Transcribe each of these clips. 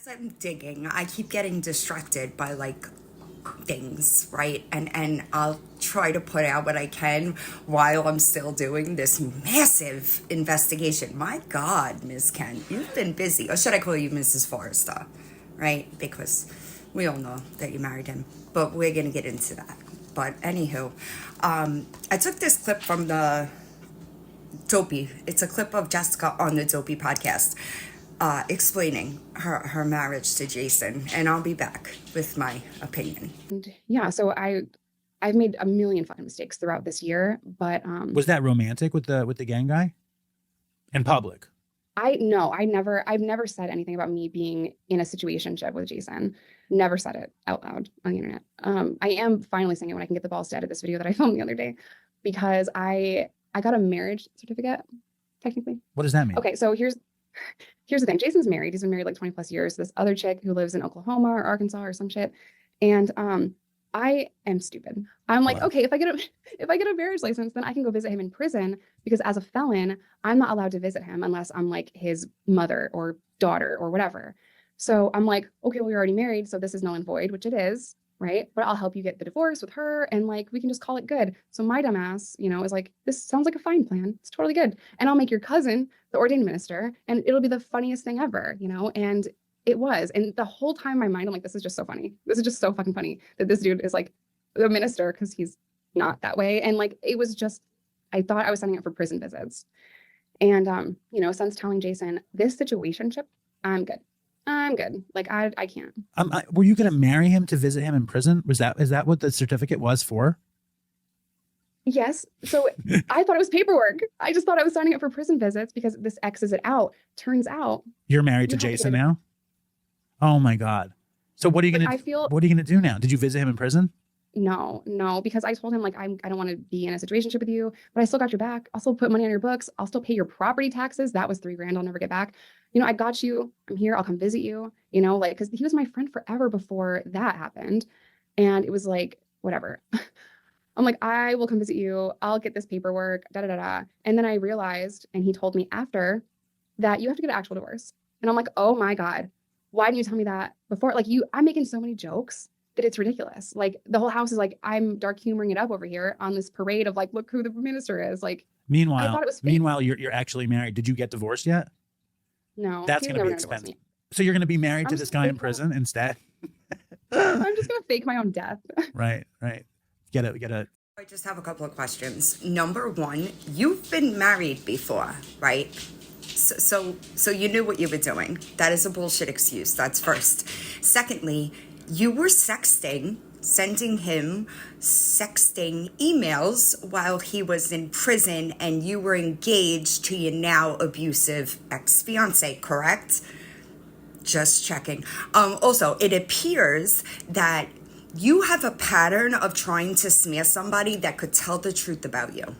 As I'm digging, I keep getting distracted by like things, right? And I'll try to put out what I can while I'm still doing this massive investigation. My God, Ms. Kent, you've been busy. Or should I call you Mrs. Forrester? Right? Because we all know that you married him. But we're gonna get into that. But anywho, I took this clip from the Dopey. It's a clip of Jessica on the Dopey podcast, explaining her marriage to Jason, and I'll be back with my opinion. And yeah, so I've made a million fucking mistakes throughout this year, but Was that romantic with the gang guy in public? I've never said anything about me being in a situationship with Jason. Never said it out loud on the internet. I am finally saying it when I can get the balls to edit this video that I filmed the other day, because I got a marriage certificate, technically. What does that mean? Okay, so here's the thing. Jason's married. He's been married like 20 plus years to this other chick who lives in Oklahoma or Arkansas or some shit. And I am stupid. I'm like, What? okay, if I get a marriage license, then I can go visit him in prison, because as a felon, I'm not allowed to visit him unless I'm like his mother or daughter or whatever. So I'm like, okay, well, you're already married, so this is null and void, which it is, right? But I'll help you get the divorce with her, and like we can just call it good. So my dumbass, is like, this sounds like a fine plan. It's totally good. And I'll make your cousin the ordained minister, and it'll be the funniest thing ever, and it was. And the whole time in my mind, I'm like, this is just so funny. This is just so fucking funny that this dude is like the minister, because he's not that way. And like, it was just, I thought I was signing up for prison visits. And, since telling Jason this situationship, I'm good. I'm good. Like, I can't. Were you going to marry him to visit him in prison? Is that what the certificate was for? Yes. So I thought it was paperwork. I just thought I was signing up for prison visits because this X's it out. Turns out You're married to Jason now? Oh my God. So what are you going to, what are you going to do now? Did you visit him in prison? No, because I told him like, I don't want to be in a situationship with you, but I still got your back. I'll still put money on your books. I'll still pay your property taxes. That was $3,000 I'll never get back. I got you. I'm here. I'll come visit you, like, because he was my friend forever before that happened. And it was like, whatever. I'm like, I will come visit you. I'll get this paperwork, da da da da. And then I realized, and he told me after, that you have to get an actual divorce. And I'm like, oh my God, why didn't you tell me that before? Like, I'm making so many jokes that it's ridiculous. Like, the whole house is like, I'm dark humoring it up over here on this parade of like, look who the minister is. Like, meanwhile, I thought it was fake. you're actually married. Did you get divorced yet? No, that's going to be expensive. So you're going to be married to this guy in prison instead? I'm just going to fake my own death. Right. Get it. I just have a couple of questions. Number one, you've been married before, right? So you knew what you were doing. That is a bullshit excuse. That's first. Secondly, you were sending him sexting emails while he was in prison, and you were engaged to your now abusive ex-fiance, correct? Just checking. Also, it appears that you have a pattern of trying to smear somebody that could tell the truth about you.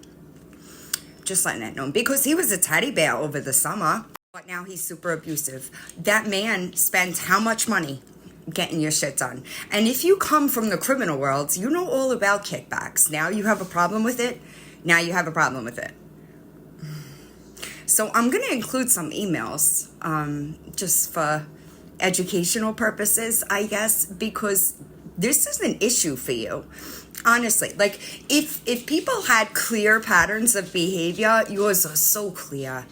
Just letting it known, because he was a teddy bear over the summer, but now he's super abusive. That man spent how much money getting your shit done? And if you come from the criminal world, you know all about kickbacks. Now you have a problem with it. So I'm going to include some emails, just for educational purposes, I guess, because this is an issue for you. Honestly, like, if people had clear patterns of behavior, yours are so clear.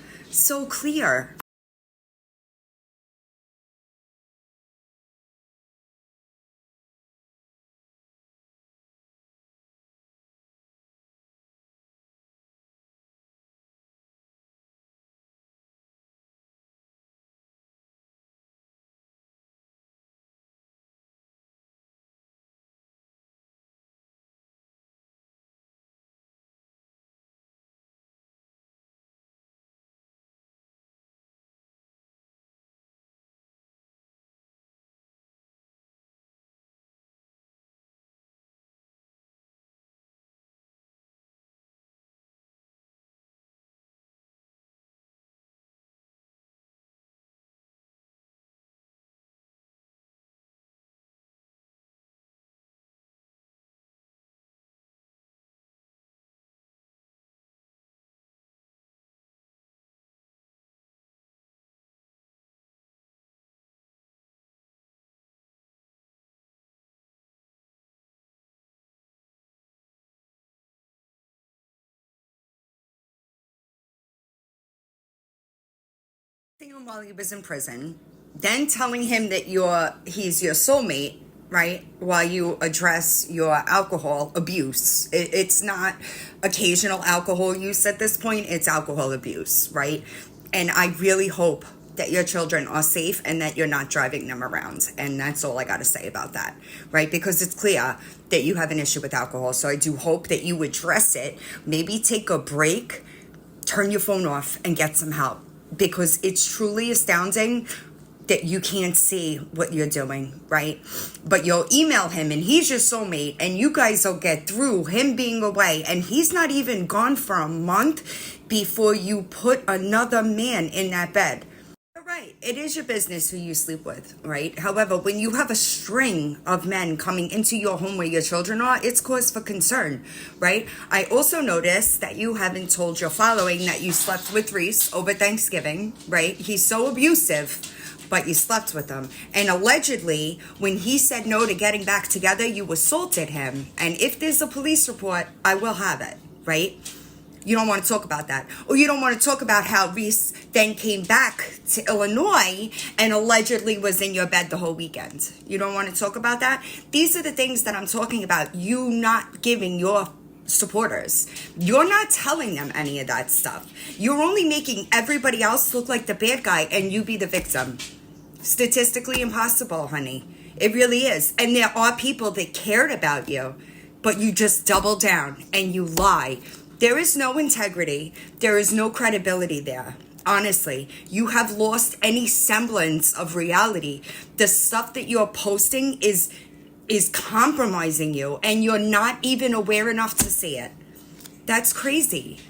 kissing him while he was in prison, then telling him that he's your soulmate, right? While you address your alcohol abuse. It's not occasional alcohol use at this point, it's alcohol abuse, right? And I really hope that your children are safe and that you're not driving them around. And that's all I got to say about that, right? Because it's clear that you have an issue with alcohol. So I do hope that you address it. Maybe take a break, turn your phone off, and get some help. Because it's truly astounding that you can't see what you're doing, right? But you'll email him and he's your soulmate and you guys will get through him being away and he's not even gone for a month before you put another man in that bed. Right, it is your business who you sleep with, right? However, when you have a string of men coming into your home where your children are, it's cause for concern, right? I also noticed that you haven't told your following that you slept with Reese over Thanksgiving, right? He's so abusive, but you slept with him. And allegedly, when he said no to getting back together, you assaulted him. And if there's a police report, I will have it, right? You don't want to talk about that. Or you don't want to talk about how Reese then came back to Illinois and allegedly was in your bed the whole weekend. You don't want to talk about that? These are the things that I'm talking about. You not giving your supporters. You're not telling them any of that stuff. You're only making everybody else look like the bad guy and you be the victim. Statistically impossible, honey. It really is. And there are people that cared about you, but you just double down and you lie. There is no integrity. There is no credibility there. Honestly, you have lost any semblance of reality. The stuff that you're posting is compromising you and you're not even aware enough to see it. That's crazy.